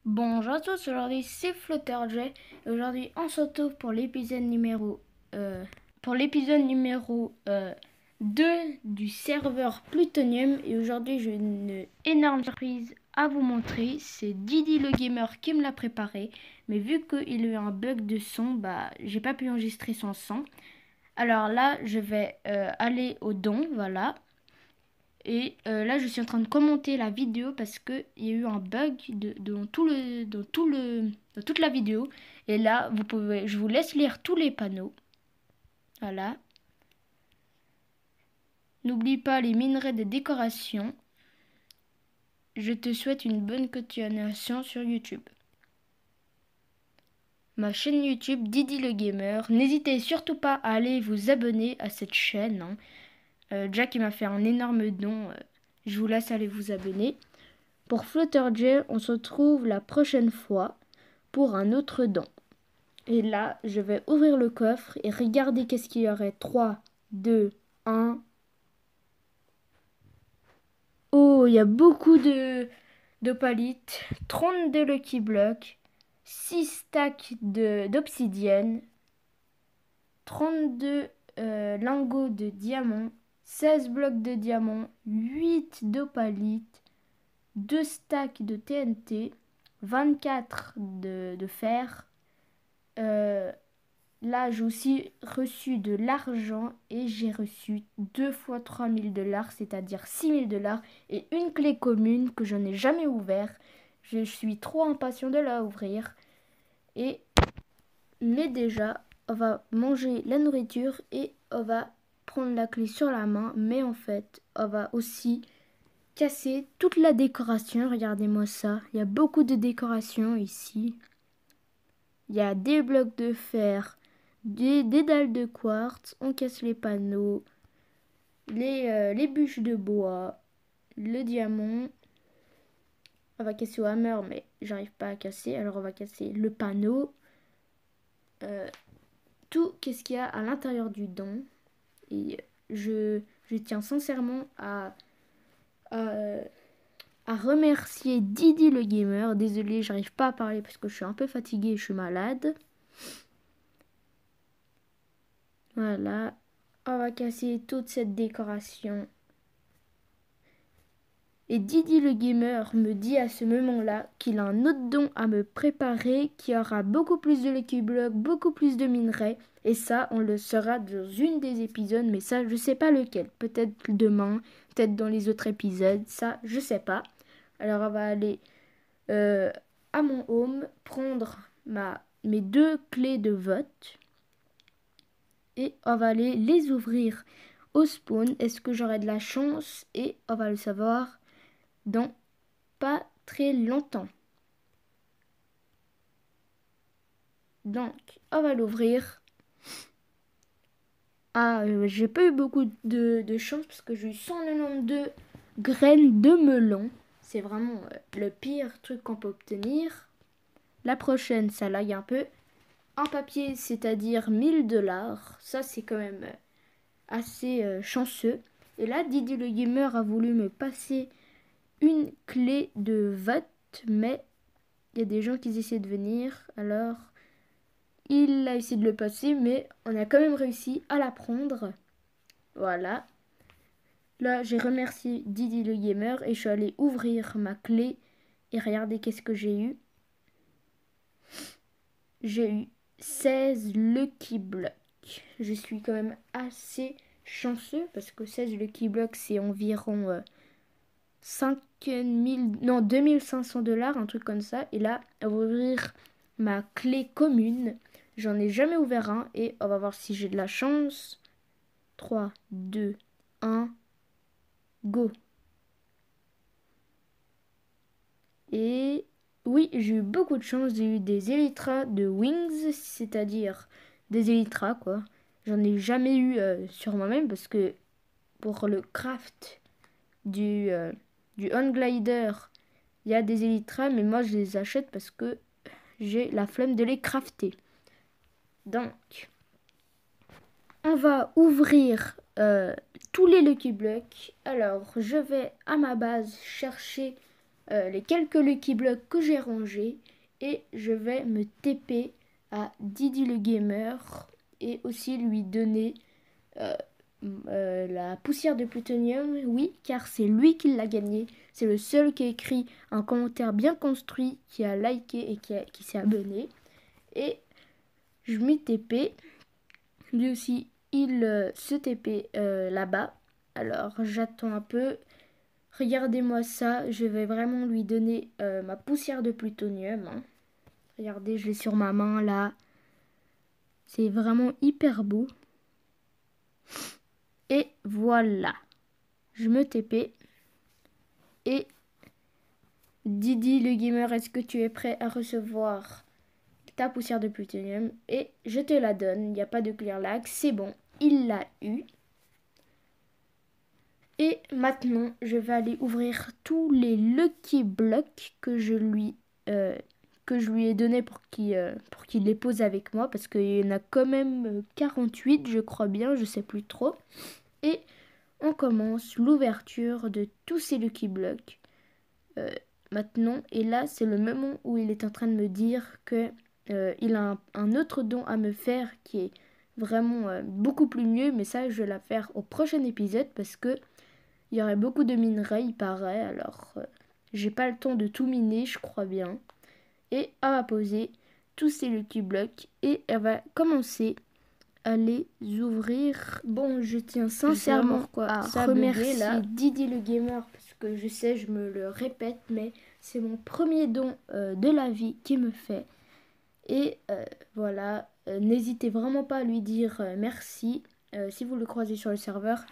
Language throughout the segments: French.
Bonjour à tous, aujourd'hui c'est FlutterJ et aujourd'hui on se retrouve pour l'épisode numéro 2 du serveur Plutonium et aujourd'hui j'ai une énorme surprise à vous montrer. C'est Didi le gamer qui me l'a préparé, mais vu qu'il a eu un bug de son, j'ai pas pu enregistrer son son. Alors là je vais aller au don, voilà. Et là, je suis en train de commenter la vidéo parce qu'il y a eu un bug dans toute la vidéo. Et là, je vous laisse lire tous les panneaux. Voilà. N'oublie pas les minerais de décoration. Je te souhaite une bonne continuation sur YouTube. Ma chaîne YouTube Didi le Gamer. N'hésitez surtout pas à aller vous abonner à cette chaîne, hein. Jack il m'a fait un énorme don. Je vous laisse aller vous abonner. Pour FlutterJ, on se retrouve la prochaine fois pour un autre don. Et là, je vais ouvrir le coffre et regarder qu'est-ce qu'il y aurait. 3, 2, 1. Oh, il y a beaucoup d'opalites, 32 Lucky Blocks, 6 stacks d'obsidienne, 32 lingots de diamants, 16 blocs de diamants, 8 d'opalites, 2 stacks de TNT, 24 de fer. Là, j'ai aussi reçu de l'argent et j'ai reçu 2 fois 3000 $, c'est-à-dire 6000 $, et une clé commune que je n'ai jamais ouverte. Je suis trop impatient de la ouvrir. Mais déjà, on va manger la nourriture et on va prendre la clé sur la main. Mais en fait, on va aussi casser toute la décoration. Regardez-moi ça. Il y a beaucoup de décoration ici. Il y a des blocs de fer, des dalles de quartz. On casse les panneaux, les bûches de bois, le diamant. On va casser au hammer, mais j'arrive pas à casser. Alors on va casser le panneau. Tout qu'est-ce qu'il y a à l'intérieur du don. Et je tiens sincèrement à remercier Didi le gamer. Désolé, j'arrive pas à parler parce que je suis un peu fatiguée et je suis malade. Voilà, on va casser toute cette décoration. Et Didi le gamer me dit à ce moment-là qu'il a un autre don à me préparer qui aura beaucoup plus de Lucky Block, beaucoup plus de minerais. Et ça, on le saura dans une des épisodes, mais ça, je sais pas lequel. Peut-être demain, peut-être dans les autres épisodes, ça, je sais pas. Alors, on va aller à mon home, prendre mes 2 clés de vote. Et on va aller les ouvrir au spawn. Est-ce que j'aurai de la chance? Et on va le savoir dans pas très longtemps. Donc, on va l'ouvrir. J'ai pas eu beaucoup de chance parce que j'ai eu 192 graines de melon. C'est vraiment le pire truc qu'on peut obtenir. La prochaine, ça lag un peu. Un papier, c'est-à-dire 1000 $. Ça, c'est quand même assez chanceux. Et là, Didi le gamer a voulu me passer une clé de vote, mais il y a des gens qui essaient de venir. Alors, il a essayé de le passer, mais on a quand même réussi à la prendre. Voilà. Là, j'ai remercié Didi le gamer et je suis allée ouvrir ma clé et regardez qu'est-ce que j'ai eu. J'ai eu 16 Lucky Blocks. Je suis quand même assez chanceux parce que 16 Lucky Blocks, c'est environ 2500 $, un truc comme ça. Et là, on va ouvrir ma clé commune. J'en ai jamais ouvert un et on va voir si j'ai de la chance. 3, 2, 1, go. Et oui, j'ai eu beaucoup de chance. J'ai eu des élytras de wings, c'est-à-dire des élytras quoi. J'en ai jamais eu sur moi-même parce que pour le craft du on-glider, il y a des élytras, mais moi je les achète parce que j'ai la flemme de les crafter. Donc, on va ouvrir tous les Lucky Blocks. Alors, je vais à ma base chercher les quelques Lucky Blocks que j'ai rangés et je vais me TP à Didi le Gamer et aussi lui donner la poussière de plutonium, oui, car c'est lui qui l'a gagné. C'est le seul qui a écrit un commentaire bien construit, qui a liké et qui s'est abonné. Et je m'y TP. Lui aussi, il se TP là-bas. Alors, j'attends un peu. Regardez-moi ça. Je vais vraiment lui donner ma poussière de plutonium. Hein. Regardez, je l'ai sur ma main là. C'est vraiment hyper beau. Et voilà. Je me TP. Et Didi le gamer, est-ce que tu es prêt à recevoir ta poussière de plutonium? Et je te la donne. Il n'y a pas de clear lag. C'est bon. Il l'a eu. Et maintenant, je vais aller ouvrir tous les Lucky Blocks que je lui ai donné pour qu'il les pose avec moi. Parce qu'il y en a quand même 48, je crois bien. Je sais plus trop. Et on commence l'ouverture de tous ces Lucky Blocks. Maintenant, et là, c'est le moment où il est en train de me dire que il a un autre don à me faire qui est vraiment beaucoup plus mieux. Mais ça, je vais la faire au prochain épisode parce que il y aurait beaucoup de minerais, il paraît. Alors, j'ai pas le temps de tout miner, je crois bien. Et elle va poser tous ces Lucky Blocks et elle va commencer à les ouvrir. Bon, je tiens sincèrement à remercier Didi le Gamer parce que je sais, je me le répète, mais c'est mon premier don de la vie qu'il me fait. Et voilà, n'hésitez vraiment pas à lui dire merci si vous le croisez sur le serveur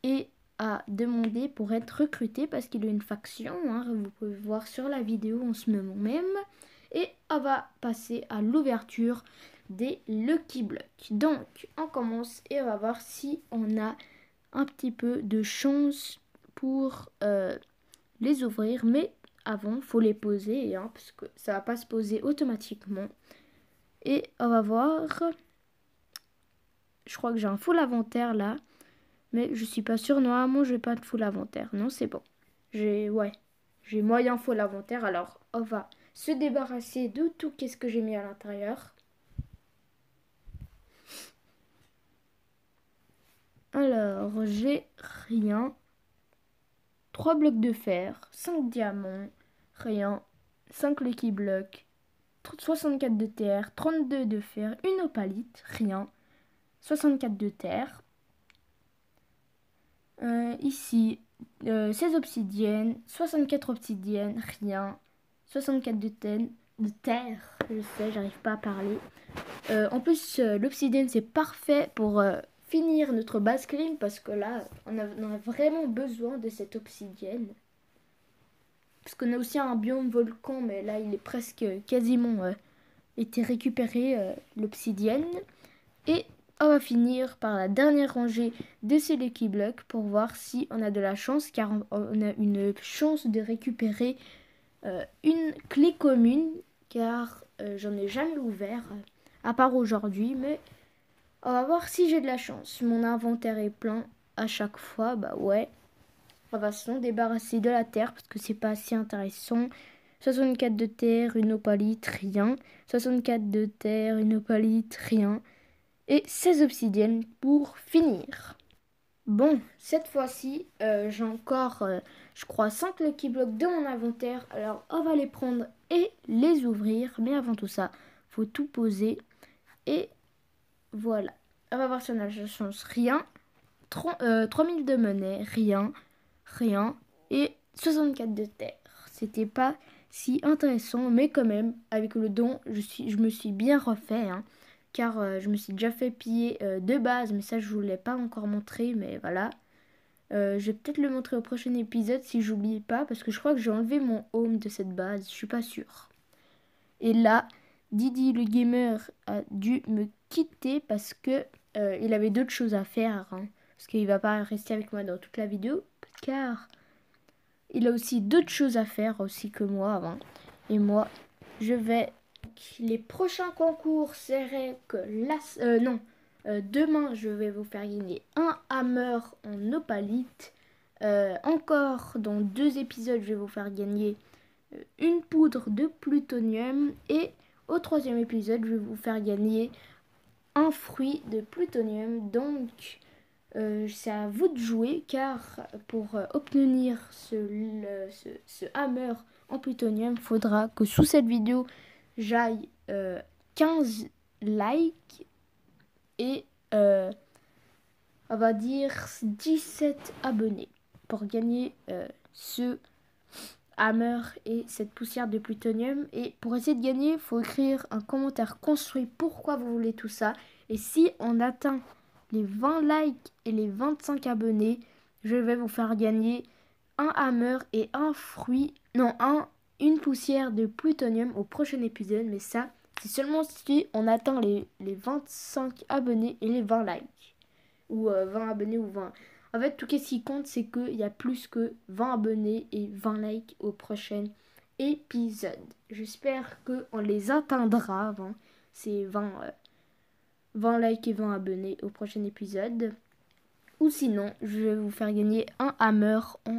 et à demander pour être recruté parce qu'il a une faction. Hein, vous pouvez voir sur la vidéo en ce moment même. Et on va passer à l'ouverture des Lucky Blocks. Donc, on commence et on va voir si on a un petit peu de chance pour les ouvrir. Mais avant, faut les poser hein, parce que ça va pas se poser automatiquement. Et on va voir. Je crois que j'ai un full inventaire là. Mais je suis pas sûre. Normalement, je n'ai pas de full inventaire. Non, c'est bon. J'ai moyen full inventaire. Alors, on va se débarrasser de tout. Qu'est-ce que j'ai mis à l'intérieur? Alors, j'ai rien. 3 blocs de fer, 5 diamants, rien. 5 Lucky Blocks, 64 de terre, 32 de fer, une opalite, rien. 64 de terre. Ici, 16 obsidiennes, 64 obsidiennes, rien. 64 de terre, je sais, j'arrive pas à parler. En plus, l'obsidienne, c'est parfait pour finir notre base clean parce que là, on a vraiment besoin de cette obsidienne. Parce qu'on a aussi un biome volcan, mais là, il est presque quasiment été récupéré, l'obsidienne. Et on va finir par la dernière rangée de ces Lucky Blocks pour voir si on a de la chance, car on a une chance de récupérer une clé commune, car j'en ai jamais ouvert, à part aujourd'hui, mais on va voir si j'ai de la chance. Mon inventaire est plein à chaque fois, bah ouais. On va se débarrasser de la terre parce que c'est pas assez intéressant. 64 de terre, une opalite, rien. 64 de terre, une opalite, rien. Et 16 obsidiennes pour finir. Bon, cette fois-ci, j'ai encore, je crois, 5 Lucky Blocks de mon inventaire. Alors, on va les prendre et les ouvrir. Mais avant tout ça, faut tout poser. Et voilà. On va voir si on a la chance. Rien. 3000 de monnaie. Rien. Rien. Et 64 de terre. C'était pas si intéressant. Mais quand même, avec le don, je me suis bien refait. Hein, car je me suis déjà fait piller de base. Mais ça, je vous l'ai pas encore montré. Mais voilà. Je vais peut-être le montrer au prochain épisode si j'oublie pas. Parce que je crois que j'ai enlevé mon home de cette base. Je suis pas sûre. Et là, Didi le gamer a dû me quitter parce que il avait d'autres choses à faire. Hein, parce qu'il va pas rester avec moi dans toute la vidéo. Car il a aussi d'autres choses à faire aussi que moi avant. Et moi, je vais... Les prochains concours seraient que... demain, je vais vous faire gagner un hammer en opalite. Encore dans 2 épisodes, je vais vous faire gagner une poudre de plutonium. Et au 3e épisode, je vais vous faire gagner un fruit de plutonium. Donc, c'est à vous de jouer, car pour obtenir ce hammer en plutonium, il faudra que sous cette vidéo, j'aille 15 likes et on va dire 17 abonnés pour gagner ce hammer et cette poussière de plutonium. Et pour essayer de gagner, il faut écrire un commentaire construit pourquoi vous voulez tout ça. Et si on atteint les 20 likes et les 25 abonnés, je vais vous faire gagner un hammer et un fruit, non, une poussière de plutonium au prochain épisode. Mais ça, c'est seulement si on atteint les 25 abonnés et les 20 likes. Ou 20 abonnés ou 20. En fait, tout ce qui compte, c'est qu'il y a plus que 20 abonnés et 20 likes au prochain épisode. J'espère qu'on les atteindra avant ces 20 likes et 20 abonnés au prochain épisode. Ou sinon, je vais vous faire gagner un hammer en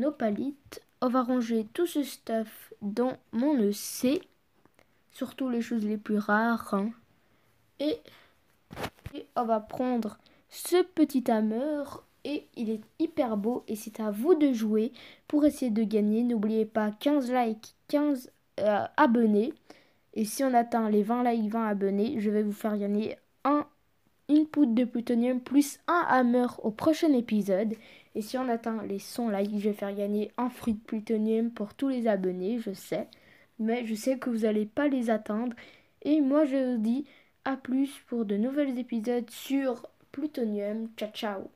opalite. On va ranger tout ce stuff dans mon EC. Surtout les choses les plus rares. Hein. Et on va prendre ce petit hammer et il est hyper beau et c'est à vous de jouer pour essayer de gagner. N'oubliez pas 15 likes, 15 abonnés. Et si on atteint les 20 likes, 20 abonnés, je vais vous faire gagner une poudre de plutonium plus un hammer au prochain épisode. Et si on atteint les 100 likes, je vais faire gagner un fruit de plutonium pour tous les abonnés, je sais. Mais je sais que vous n'allez pas les atteindre. Et moi je vous dis à plus pour de nouveaux épisodes sur plutonium. Ciao ciao.